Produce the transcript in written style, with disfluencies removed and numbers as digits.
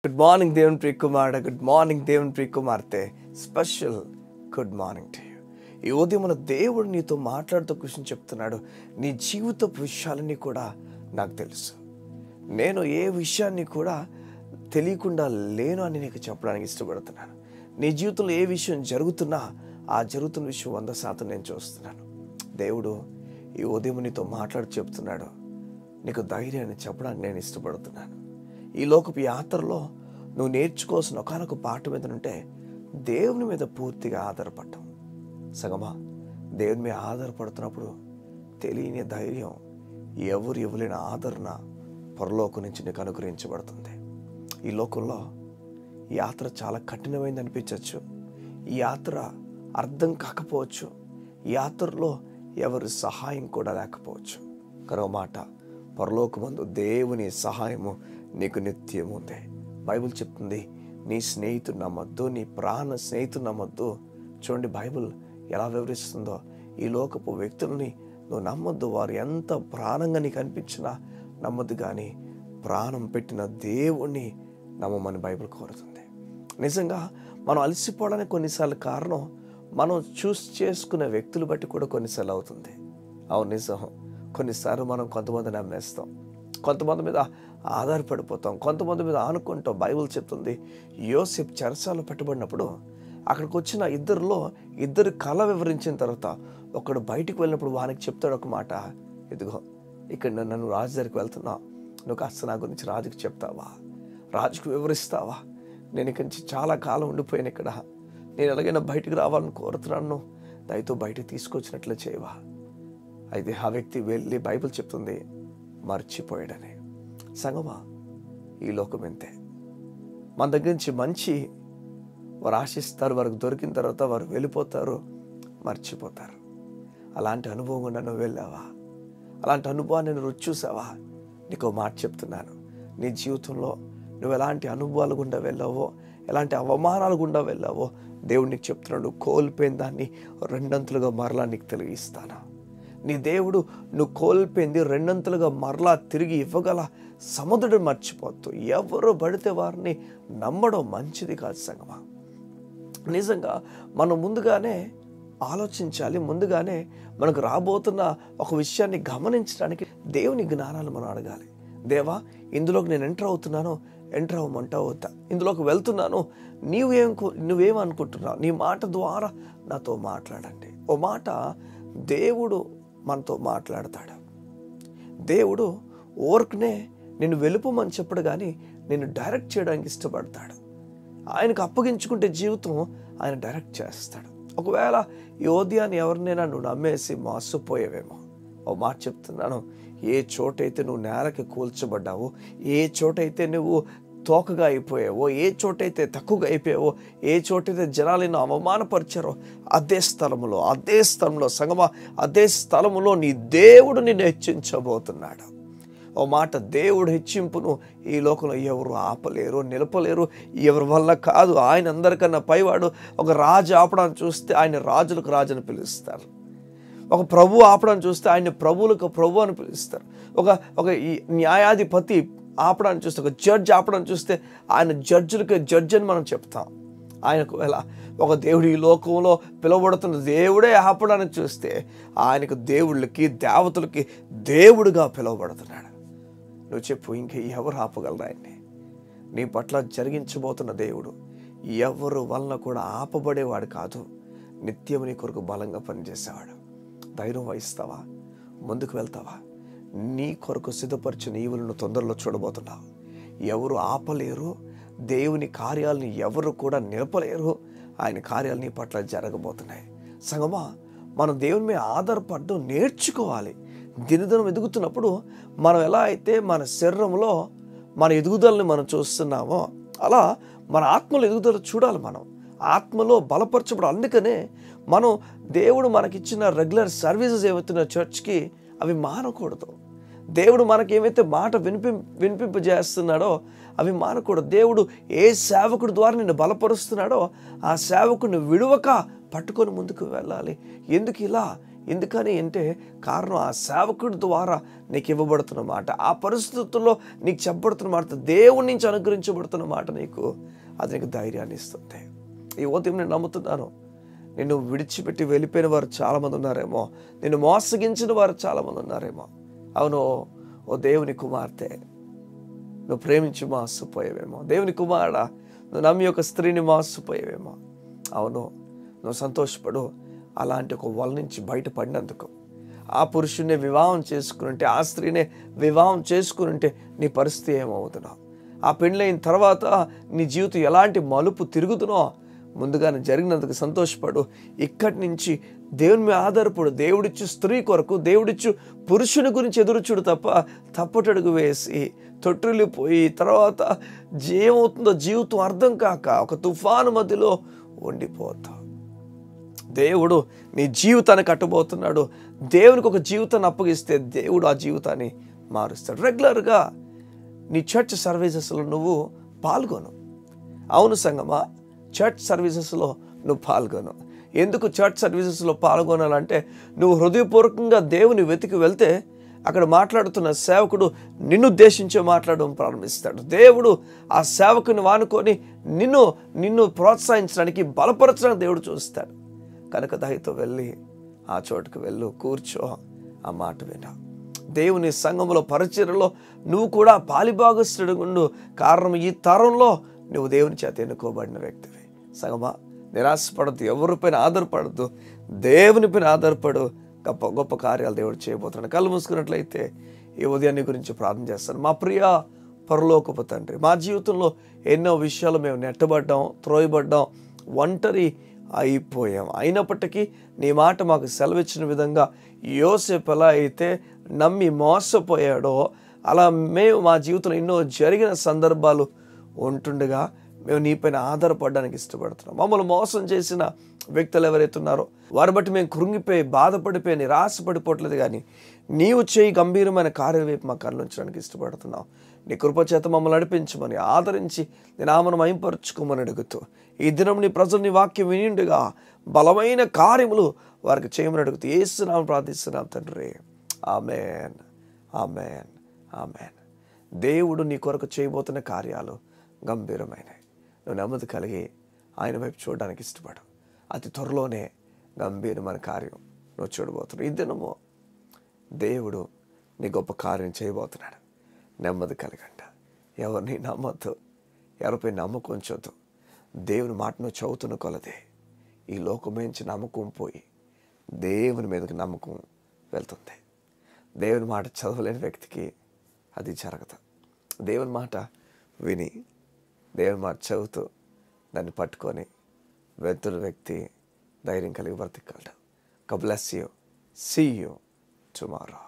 Good morning దేవుని ప్రియ కుమారుడు, good morning దేవుని ప్రియ కుమార్తె. Special good morning to you. ఈ ఉదయం మన దేవుడు నీతో మాట్లాడుతూ కూర్చొని చెప్తున్నాడు, నీ జీవితపు విషయాలన్నీ కూడా నాకు తెలుసు. నేను ఏ విషయాన్ని కూడా తెలియకుండా లేను అని నీకు చెప్పడానికి ఇష్టపడుతున్నాను. నీ జీవితంలో ఏ విషయం జరుగుతున్నా ఆ జరుగుతున్న విషయం 100% నేను చూస్తున్నాను. దేవుడు ఈ ఉదయం నీతో మాట్లాడి చెప్తున్నాడు, నీకు ధైర్యాన్ని చెప్పడానికి నేను ఇష్టపడుతున్నాను. ఈ లోకపు యాత్రలో నువ్వు నేర్చుకోవాల్సిన ఒకనొక పాఠం ఏంటంటే దేవుని మీద పూర్తిగా ఆధారపడటం. సగమా దేవుని మీద ఆధారపడుతున్నప్పుడు తెలియని ధైర్యం, ఎవరు ఇవ్వలేని ఆదరణ పరలోకం నుంచి నీకు అనుగ్రహించబడుతుంది. ఈ లోకంలో ఈ యాత్ర చాలా కఠినమైంది అనిపించవచ్చు, ఈ యాత్ర అర్థం కాకపోవచ్చు, ఈ యాత్రలో ఎవరి సహాయం కూడా లేకపోవచ్చు. కరో మాట, పరలోకమందు దేవుని సహాయము నీకు నిత్యం ఉంది. బైబిల్ చెప్తుంది, నీ స్నేహితుడు నమ్మద్దు, నీ ప్రాణ స్నేహితుడు నమ్మద్దు. చూడండి బైబిల్ ఎలా వివరిస్తుందో, ఈ లోకపు వ్యక్తులని నువ్వు నమ్మద్దు. వారు ఎంత ప్రాణంగా నీకు అనిపించినా నమ్మద్దు, కానీ ప్రాణం పెట్టిన దేవుణ్ణి నమ్మమని బైబిల్ కోరుతుంది. నిజంగా మనం అలసిపోవడానికి కొన్నిసార్లు కారణం మనం చూస్ చేసుకునే వ్యక్తులు బట్టి కూడా కొన్నిసార్లు అవుతుంది. అవును, నిజం. కొన్నిసార్లు మనం కొంతమంది నమ్మేస్తాం, కొంతమంది మీద ఆధారపడిపోతాం, కొంతమంది మీద ఆనుకుంటాం. బైబిల్ చెప్తుంది, యోసేపు చెరసాలలో పెట్టబడినప్పుడు అక్కడికి వచ్చిన ఇద్దరు కళ వివరించిన తర్వాత ఒకడు బయటికి వెళ్ళినప్పుడు వానికి చెప్తాడు ఒక మాట, ఇదిగో ఇక్కడ నన్ను రాజు దగ్గరికి వెళ్తున్నావు, నువ్వు కాస్త నా గురించి రాజుకి చెప్తావా, రాజుకు వివరిస్తావా? నేను ఇక్కడి నుంచి చాలా కాలం ఉండిపోయాను ఇక్కడ, నేను ఎలాగైనా బయటికి రావాలని కోరుతున్నాను, దయతో బయటకు తీసుకొచ్చినట్లే చేయవా? అయితే ఆ వ్యక్తి వెళ్ళి బైబిల్ చెప్తుంది మర్చిపోయాడని. సంగమా, ఈ లోకం ఎంతే. మన దగ్గర నుంచి మంచి వారు ఆశిస్తారు, వారికి దొరికిన తర్వాత వారు వెళ్ళిపోతారు, మర్చిపోతారు. అలాంటి అనుభవం గుండా నువ్వు వెళ్ళావా? అలాంటి అనుభవాన్ని నువ్వు రుచి చూసావా? నీకు మాట చెప్తున్నాను, నీ జీవితంలో నువ్వు ఎలాంటి అనుభవాలు గుండా వెళ్ళావో, ఎలాంటి అవమానాలు గుండా వెళ్ళావో దేవుడు నీకు చెప్తున్నాడు, కోల్పోయిన దాన్ని రెండంతలుగా మరలా నీకు తెలియస్తాను. నీ దేవుడు నువ్వు కోల్పోయింది రెండంతలుగా మరలా తిరిగి ఇవ్వగల సముద్రుడు. మర్చిపోతూ ఎవరు పడితే వారిని నమ్మడం మంచిది కాదు సంగమా. నిజంగా మనం ముందుగానే ఆలోచించాలి, ముందుగానే మనకు రాబోతున్న ఒక విషయాన్ని గమనించడానికి దేవుని జ్ఞానాలు మనం అడగాలి. దేవా, ఇందులోకి నేను ఎంటర్ అవుతున్నాను, ఎంటర్ అవ్వమంటావు వద్దా? ఇందులోకి వెళ్తున్నాను, నువ్వేమనుకుంటున్నావు? నీ మాట ద్వారా నాతో మాట్లాడండి. ఓ మాట, దేవుడు మనతో మాట్లాడతాడు. దేవుడు ఓర్క్నే నిన్ను వెలుపమని చెప్పడు, కానీ నిన్ను డైరెక్ట్ చేయడానికి ఇష్టపడతాడు. ఆయనకు అప్పగించుకుంటే జీవితం ఆయన డైరెక్ట్ చేస్తాడు. ఒకవేళ ఈ ఉదయాన్ని ఎవరినైనా నువ్వు నమ్మేసి మోసపోయేవేమో, ఓ మాట చెప్తున్నాను, ఏ చోటైతే నువ్వు నేలకి కూల్చబడ్డావో, ఏ చోటైతే నువ్వు తోకగా అయిపోయావో, ఏ చోటైతే తక్కువగా అయిపోయావో, ఏ చోటైతే జనాలను అవమానపరిచారో, అదే స్థలంలో సంగమా, అదే స్థలములో నీ దేవుడు నిన్ను హెచ్చించబోతున్నాడు. ఓ మాట, దేవుడు హెచ్చింపును ఈ లోకంలో ఎవరు ఆపలేరు, నిలపలేరు, ఎవరి వల్ల కాదు. ఆయన అందరికన్నా పైవాడు. ఒక రాజు ఆపడానికి చూస్తే ఆయన రాజులకు రాజుని పిలుస్తారు, ఒక ప్రభు ఆపడానికి చూస్తే ఆయన ప్రభువులకు ప్రభు అని పిలుస్తారు, ఒక న్యాయాధిపతి ఆపడానికి చూస్తే, ఒక జడ్జి ఆపడానికి చూస్తే ఆయన జడ్జులకి జడ్జి అని మనం చెప్తాం. ఆయనకు ఎలా ఒక దేవుడు ఈ లోకంలో పిలువబడుతున్న దేవుడే ఆపడానికి చూస్తే ఆయనకు దేవుళ్ళకి దేవతలకి దేవుడుగా పిలువబడుతున్నాడు. నువ్వు చెప్పు, ఇంక ఎవరు ఆపగలరు ఆయన్ని? నీ పట్ల జరిగించబోతున్న దేవుడు ఎవరు వలన కూడా ఆపబడేవాడు కాదు, నిత్యం నీ కొరకు బలంగా పనిచేసేవాడు. ధైర్యం వహిస్తావా? ముందుకు వెళ్తావా? నీ కొరకు సిద్ధపరిచిన ఈవులను తొందరలో చూడబోతున్నావు. ఎవరు ఆపలేరు, దేవుని కార్యాలను ఎవరు కూడా నిలపలేరు. ఆయన కార్యాలు నీ పట్ల జరగబోతున్నాయి. సంగమా, మనం దేవుని మీద ఆధారపడడం నేర్చుకోవాలి. దినదినం ఎదుగుతున్నప్పుడు మనం ఎలా అయితే మన శరీరంలో మన ఎదుగుదలని మనం చూస్తున్నామో, అలా మన ఆత్మలో ఎదుగుదల చూడాలి. మనం ఆత్మలో బలపరచబడు. అందుకనే మనం దేవుడు మనకిచ్చిన రెగ్యులర్ సర్వీసెస్ ఏవైతున్న చర్చ్కి అవి మానకూడదు. దేవుడు మనకేమైతే మాట వినిపింపజేస్తున్నాడో అవి మానకూడదు. దేవుడు ఏ సేవకుడి ద్వారా నిన్ను బలపరుస్తున్నాడో ఆ సేవకుడిని విడువక పట్టుకొని ముందుకు వెళ్ళాలి. ఎందుకు ఇలా ఎందుకని అంటే కారణం ఆ సేవకుడి ద్వారా నీకు ఇవ్వబడుతున్న మాట, ఆ పరిస్థితుల్లో నీకు చెప్పబడుతున్న మాట, దేవుడి నుంచి అనుగ్రహించబడుతున్న మాట అది నీకు ధైర్యాన్ని ఇస్తుంది. ఈ ఉదయం నేను నమ్ముతున్నాను, నిన్ను విడిచిపెట్టి వెళ్ళిపోయిన వారు చాలామంది ఉన్నారేమో, నిన్ను మోసగించిన వారు చాలామంది ఉన్నారేమో. అవును, ఓ దేవుని కుమార్తె, నువ్వు ప్రేమించి మోసపోయావేమో. దేవుని కుమారుడా, నువ్వు నమ్మి ఒక స్త్రీని మోసపోయావేమో. అవును, నువ్వు సంతోషపడు. అలాంటి ఒక వల నుంచి బయటపడినందుకు, ఆ పురుషుడిని వివాహం చేసుకుని, ఆ స్త్రీనే వివాహం చేసుకుని నీ పరిస్థితి ఏమవుతున్నావు, ఆ పెళ్ళైన తర్వాత నీ జీవితం ఎలాంటి మలుపు తిరుగుతున్నో ముందుగానే జరిగినందుకు సంతోషపడు. ఇక్కడి నుంచి దేవుని మీద ఆధారపడు. దేవుడిచ్చు స్త్రీ కొరకు, దేవుడిచ్చు పురుషుని గురించి ఎదురుచూడు తప్ప తప్పటడుగు వేసి తొట్టిల్లిపోయి తర్వాత ఏమవుతుందో జీవితం అర్థం కాక ఒక తుఫాను మధ్యలో ఉండిపోతావు. దేవుడు నీ జీవితాన్ని కట్టబోతున్నాడు. దేవునికి ఒక జీవితాన్ని అప్పగిస్తే దేవుడు ఆ జీవితాన్ని మారుస్తాడు. రెగ్యులర్గా నీ చర్చ్ సర్వీసెస్లో నువ్వు పాల్గొను. అవును సంగమా, చర్చ్ సర్వీసెస్లో నువ్వు పాల్గొను. ఎందుకు చర్చ్ సర్వీసెస్లో పాల్గొనాలంటే, నువ్వు హృదయపూర్వకంగా దేవుని వెతికి వెళ్తే అక్కడ మాట్లాడుతున్న సేవకుడు నిన్ను ఉద్దేశించే మాట్లాడడం ప్రారంభిస్తాడు. దేవుడు ఆ సేవకుని వానుకొని నిన్ను ప్రోత్సహించడానికి, బలపరచడానికి దేవుడు చూస్తాడు. కనుక దయతో వెళ్ళి ఆ చోటుకు వెళ్ళు, కూర్చో, ఆ మాట విను. దేవుని సంఘంలో పరిచర్యలో నువ్వు కూడా పాలిభాగస్తుడుగుండు. కారణం ఈ తరంలో నువ్వు దేవుని చేత ఎన్నుకోబడిన వ్యక్తివి. సంగమా, నిరాశపడద్దు, ఎవరిపైన ఆధారపడద్దు, దేవుని పైన ఆధారపడు. గొప్ప గొప్ప కార్యాలు దేవుడు చేయబోతున్నాడు. కళ్ళు మూసుకున్నట్లయితే ఈ ఉదయాన్ని గురించి ప్రార్థన చేస్తాను. మా ప్రియ పరలోకపు తండ్రి, మా జీవితంలో ఎన్నో విషయాలు మేము నెట్టబడ్డాం, త్రోయబడ్డాం, ఒంటరి అయిపోయాం. అయినప్పటికీ నీ మాట మాకు సెలవిచ్చిన విధంగా యోసేపు ఎలా అయితే నమ్మి మోసపోయాడో, అలా మేము మా జీవితంలో ఎన్నో జరిగిన సందర్భాలు ఉంటుండగా మేము నీపైన ఆధారపడడానికి ఇష్టపడుతున్నాం. మమ్మల్ని మోసం చేసిన వ్యక్తులు ఎవరైతే ఉన్నారో వారి బట్టి మేము కృంగిపోయి, బాధపడిపోయి, నిరాశపడిపోవట్లేదు, కానీ నీవు చేయి గంభీరమైన కార్యాల వైపు మా కళ్ళు ఉంచడానికి ఇష్టపడుతున్నాం. నీ కృపచేత మమ్మల్ని నడిపించమని, ఆదరించి నీ నామను మహింపరచుకోమని అడుగుతూ, ఈ దినం నీ ప్రజలు నీ వాక్యం వినిండుగా బలమైన కార్యములు వారికి చేయమని అడుగుతూ యేసునామమున ప్రార్థిస్తున్నాం తండ్రి. ఆమేన్, ఆమేన్, ఆమేన్. దేవుడు నీ కొరకు చేయబోతున్న కార్యాలు గంభీరమైనవి. నువ్వు నెమ్మది కలిగి ఆయన వైపు చూడడానికి ఇష్టపడు. అతి త్వరలోనే గంభీరమైన కార్యం నువ్వు చూడబోతున్నావు. ఈ దినము దేవుడు నీ గొప్ప కార్యం చేయబోతున్నాడు. నెమ్మది కలిగంట. ఎవరిని నమ్మొద్దు, ఎవరిపై నమ్మకం ఉంచొద్దు. దేవుని మాట నువ్వు చదువుతున్న కొలదే ఈ లోకమేంచి నమ్మకం పోయి దేవుని మీదకి నమ్మకం వెళ్తుంది. దేవుని మాట చదవలేని వ్యక్తికి అది జరగదు. దేవుని మాట విని, దేవుని మాట చదువుతూ దాన్ని పట్టుకొని వెళ్తున్న వ్యక్తి ధైర్యం కలిగి బ్రతికగలడు. God bless you. See you tomorrow.